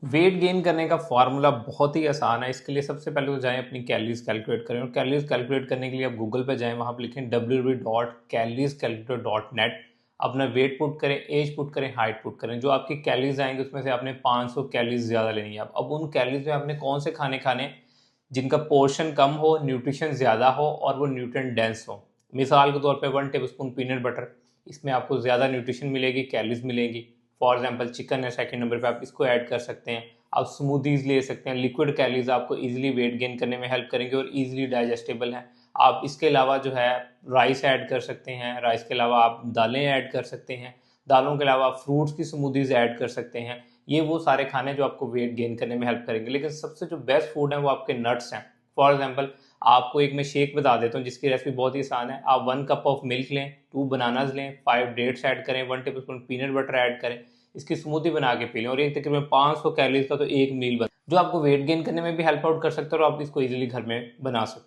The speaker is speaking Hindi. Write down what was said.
वेट गेन करने का फार्मूला बहुत ही आसान है। इसके लिए सबसे पहले तो जाएं अपनी कैलोरीज कैलकुलेट करें और कैलोरीज कैलकुलेट करने के लिए आप गूगल पे जाएं, वहाँ पर लिखें www.calories-calculator.net। अपना वेट पुट करें, एज पुट करें, हाइट पुट करें। जो आपकी कैलोरीज आएंगे उसमें से आपने 500 कैलोरीज ज़्यादा लेनी है। अब उन कैलोरीज में आपने कौन से खाने खाने जिनका पोर्शन कम हो, न्यूट्रिशन ज़्यादा हो और वो न्यूट्रिएंट डेंस हो। मिसाल के तौर पे 1 टेबल स्पून पीनट बटर, इसमें आपको ज़्यादा न्यूट्रिशन मिलेगी, कैलोरीज मिलेगी। फॉर एग्जांपल चिकन है सेकंड नंबर पे, आप इसको ऐड कर सकते हैं। आप स्मूदीज ले सकते हैं, लिक्विड कैलोरीज आपको इजीली वेट गेन करने में हेल्प करेंगे और इजीली डाइजेस्टेबल हैं। आप इसके अलावा जो है राइस ऐड कर सकते हैं, राइस के अलावा आप दालें ऐड कर सकते हैं, दालों के अलावा फ्रूट्स की स्मूदीज ऐड कर सकते हैं। ये वो सारे खाने जो आपको वेट गेन करने में हेल्प करेंगे। लेकिन सबसे जो बेस्ट फूड है वो आपके नट्स हैं। फॉर एग्जाम्पल आपको एक मैं शेक बता देता हूँ जिसकी रेसिपी बहुत ही आसान है। आप 1 कप ऑफ मिल्क लें, 2 बनानाज लें, 5 डेट्स ऐड करें, 1 table spoon peanut butter add करें, इसकी स्मूदी बना के पी लें और एक तकरीबन 500 कैलोरीज का तो एक मील बन जो आपको वेट गेन करने में भी हेल्प आउट कर सकता है और आप इसको इजीली घर में बना सकते हैं।